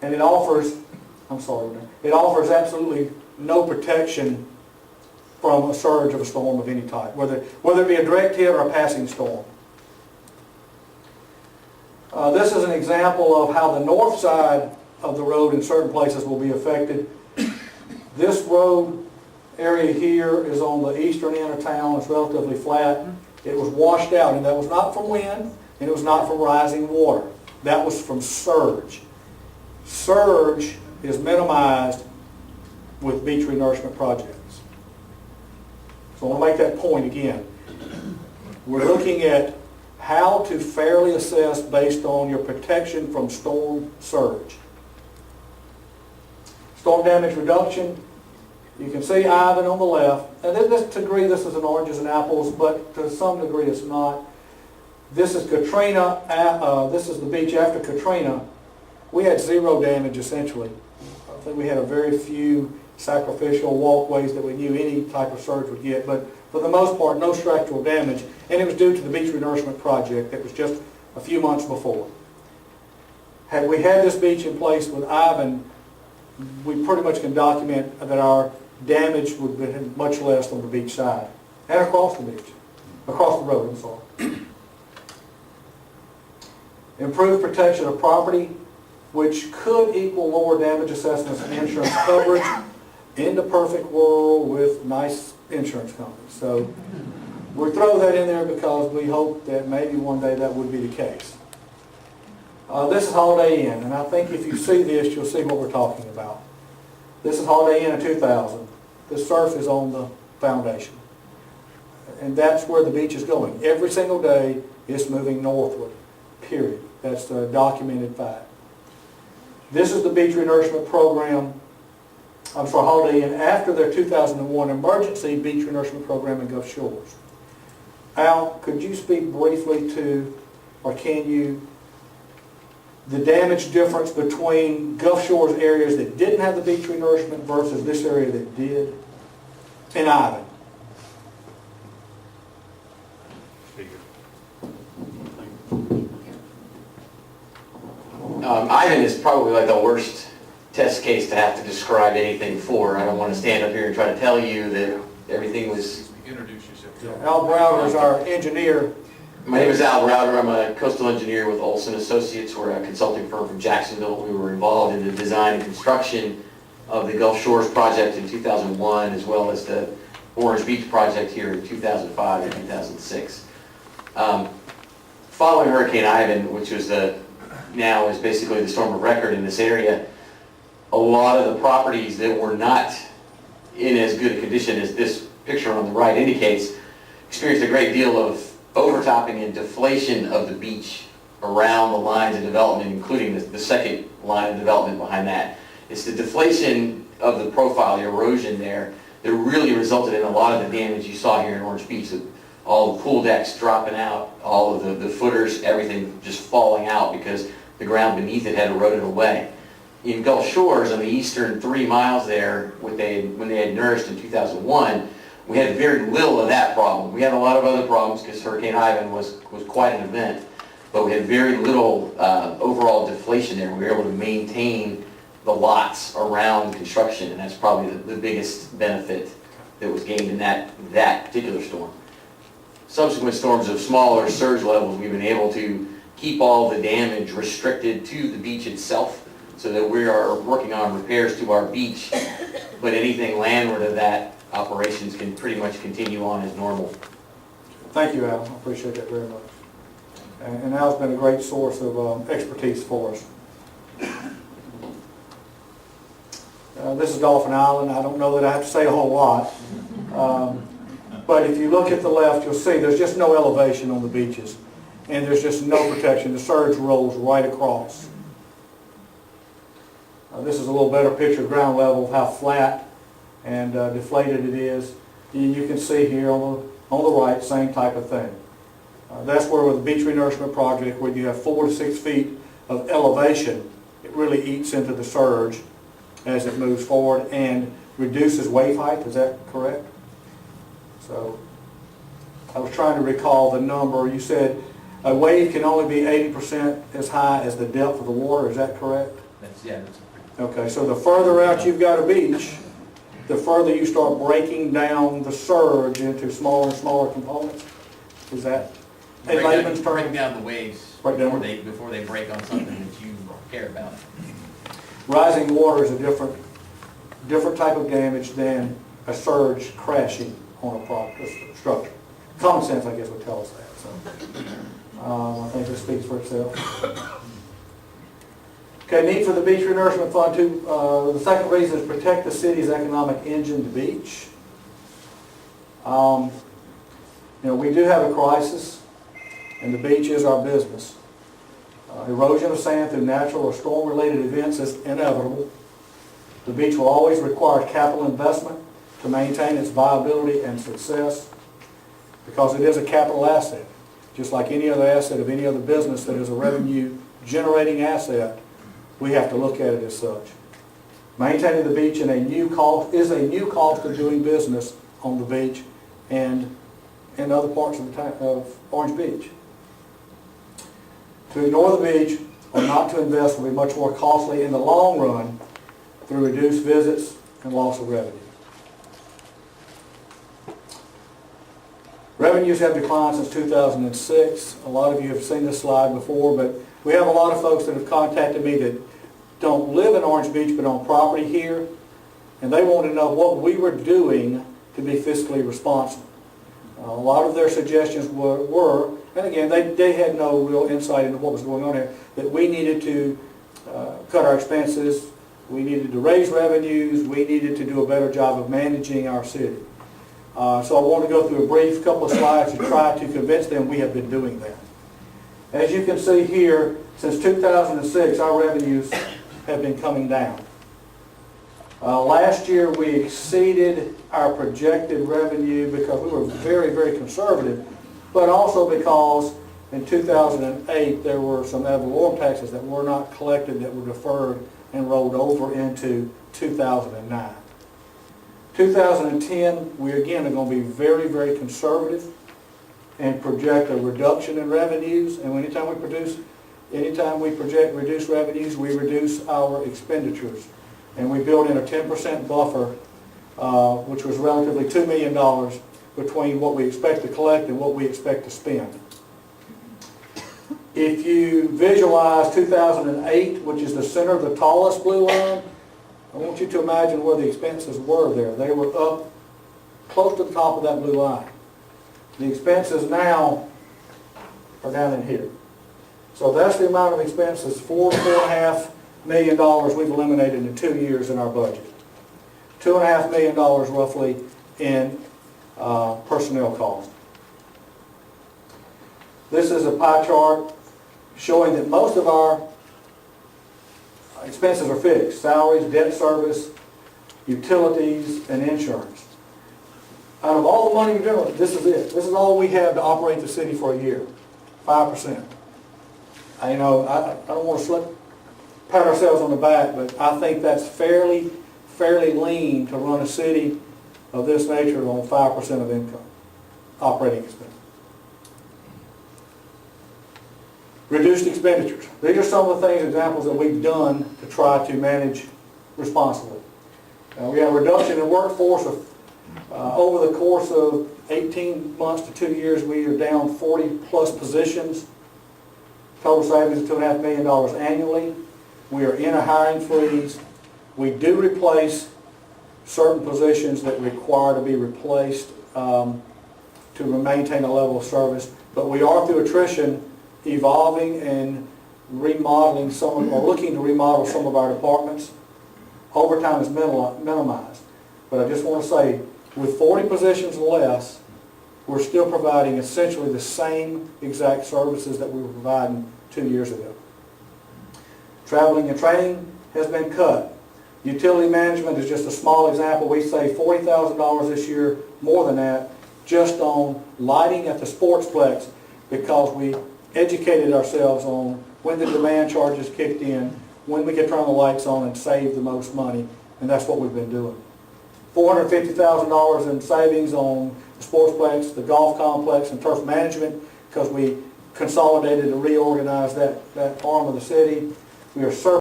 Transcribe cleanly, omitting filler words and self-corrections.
and it offers, it offers absolutely no protection from a surge of a storm of any type, whether it be a direct hit or a passing storm. This is an example of how the north side of the road in certain places will be affected. This road area here is on the eastern end of town. It's relatively flat. It was washed out, and that was not from wind, and it was not from rising water. That was from surge. Surge is minimized with beach renourishment projects. So I want to make that point again. We're looking at how to fairly assess based on your protection from storm surge. Storm damage reduction, you can see Ivan on the left, and to a degree this is an oranges and apples, but to some degree it's not. This is Katrina, this is the beach after Katrina. We had zero damage essentially. I think we had a very few sacrificial walkways that we knew any type of surge would get, but for the most part no structural damage, and it was due to the beach renourishment project that was just a few months before. Had we had this beach in place with Ivan, we pretty much can document that our damage would have been much less on the beach side and across the beach, across the road, I'm sorry. Improved protection of property, which could equal lower damage assessments and insurance coverage in the perfect world with nice insurance companies. So we throw that in there because we hope that maybe one day that would be the case. This is Holiday Inn, and I think if you see this, you'll see what we're talking about. This is Holiday Inn in 2000. The surf is on the foundation. And that's where the beach is going. Every single day, it's moving northward, period. That's a documented fact. This is the beach renourishment program, Holiday Inn after their 2001 emergency beach renourishment program in Gulf Shores. Al, could you speak briefly to, or can you, the damage difference between Gulf Shores areas that didn't have the beach renourishment versus this area that did, and Ivan? Ivan is probably like the worst test case to have to describe anything for. I don't want to stand up here and try to tell you that everything was... Introduce yourself. Yeah. Al Browder is our engineer. My name is Al Browder. I'm a coastal engineer with Olson Associates. We're a consulting firm from Jacksonville. We were involved in the design and construction of the Gulf Shores project in 2001, as well as the Orange Beach project here in 2005 and 2006. Following Hurricane Ivan, which was now is basically the storm of record in this area, a lot of the properties that were not in as good a condition as this picture on the right indicates experienced a great deal of overtopping and deflation of the beach around the lines of development, including the second line of development behind that. It's the deflation of the profile, the erosion there, that really resulted in a lot of the damage you saw here in Orange Beach. All the pool decks dropping out, all of the footers, everything just falling out because the ground beneath it had eroded away. In Gulf Shores, on the eastern 3 miles there, when they had nourished in 2001, we had very little of that problem. We had a lot of other problems because Hurricane Ivan was quite an event, but we had very little overall deflation there. We were able to maintain the lots around construction, and that's probably the biggest benefit that was gained in that particular storm. Subsequent storms of smaller surge levels, we've been able to keep all the damage restricted to the beach itself so that we are working on repairs to our beach, but anything landward of that operations can pretty much continue on as normal. Thank you, Al. I appreciate that very much. And Al's been a great source of expertise for us. This is Dolphin Island. I don't know that I have to say a whole lot. But if you look at the left, you'll see there's just no elevation on the beaches. And there's just no protection. The surge rolls right across. This is a little better picture of ground level of how flat and deflated it is. And you can see here on the right, same type of thing. That's where with the beach renourishment project, where you have 4 to 6 feet of elevation, it really eats into the surge as it moves forward and reduces wave height. Is that correct? So I was trying to recall the number. You said a wave can only be 80% as high as the depth of the water. Is that correct? That's, yeah, that's. Okay, so the further out you've got a beach, the further you start breaking down the surge into smaller and smaller components? Is that a layman's term? Break down the waves Break down. before they break on something that you care about. Rising water is a different type of damage than a surge crashing on a structure. Common sense, I guess, would tell us that. So, I think this speaks for itself. Okay, need for the beach renourishment fund too. The second reason is protect the city's economic engine, the beach. We do have a crisis, and the beach is our business. Erosion of sand through natural or storm-related events is inevitable. The beach will always require capital investment to maintain its viability and success because it is a capital asset. Just like any other asset of any other business that is a revenue-generating asset, we have to look at it as such. Maintaining the beach is a new cost of doing business on the beach and in other parts of Orange Beach. To ignore the beach or not to invest will be much more costly in the long run through reduced visits and loss of revenue. Revenues have declined since 2006. A lot of you have seen this slide before, but we have a lot of folks that have contacted me that don't live in Orange Beach but own property here, and they want to know what we were doing to be fiscally responsible. A lot of their suggestions were, and again, they had no real insight into what was going on here, that we needed to cut our expenses, we needed to raise revenues, we needed to do a better job of managing our city. So I want to go through a brief couple of slides to try to convince them we have been doing that. As you can see here, since 2006, our revenues have been coming down. Last year we exceeded our projected revenue because we were very, very conservative, but also because in 2008 there were some ad valorem taxes that were not collected that were deferred and rolled over into 2009. 2010, we again are going to be very, very conservative and project a reduction in revenues. And anytime we project reduced revenues, we reduce our expenditures. And we build in a 10% buffer, which was relatively $2 million between what we expect to collect and what we expect to spend. If you visualize 2008, which is the center of the tallest blue line, I want you to imagine where the expenses were there. They were up close to the top of that blue line. The expenses now are down in here. So that's the amount of expenses, $4.5 million we've eliminated in 2 years in our budget. $2.5 million roughly in personnel costs. This is a pie chart showing that most of our expenses are fixed: salaries, debt service, utilities, and insurance. Out of all the money we generate, this is it. This is all we have to operate the city for a year, 5%. I don't want to pat ourselves on the back, but I think that's fairly lean to run a city of this nature on 5% of income, operating expense. Reduced expenditures. These are some of the examples that we've done to try to manage responsibly. We have a reduction in workforce of, over the course of 18 months to 2 years, we are down 40 plus positions. Total savings of $2.5 million annually. We are in a hiring freeze. We do replace certain positions that require to be replaced to maintain a level of service, but we are through attrition evolving and remodeling or looking to remodel some of our departments. Overtime is minimized. But I just want to say, with 40 positions less, we're still providing essentially the same exact services that we were providing 2 years ago. Traveling and training has been cut. Utility management is just a small example. We save $40,000 this year, more than that, just on lighting at the sportsplex because we educated ourselves on when the demand charges kicked in, when we could turn the lights on and save the most money, and that's what we've been doing. $450,000 in savings on the sportsplex, the golf complex, and turf management because we consolidated and reorganized that arm of the city. We are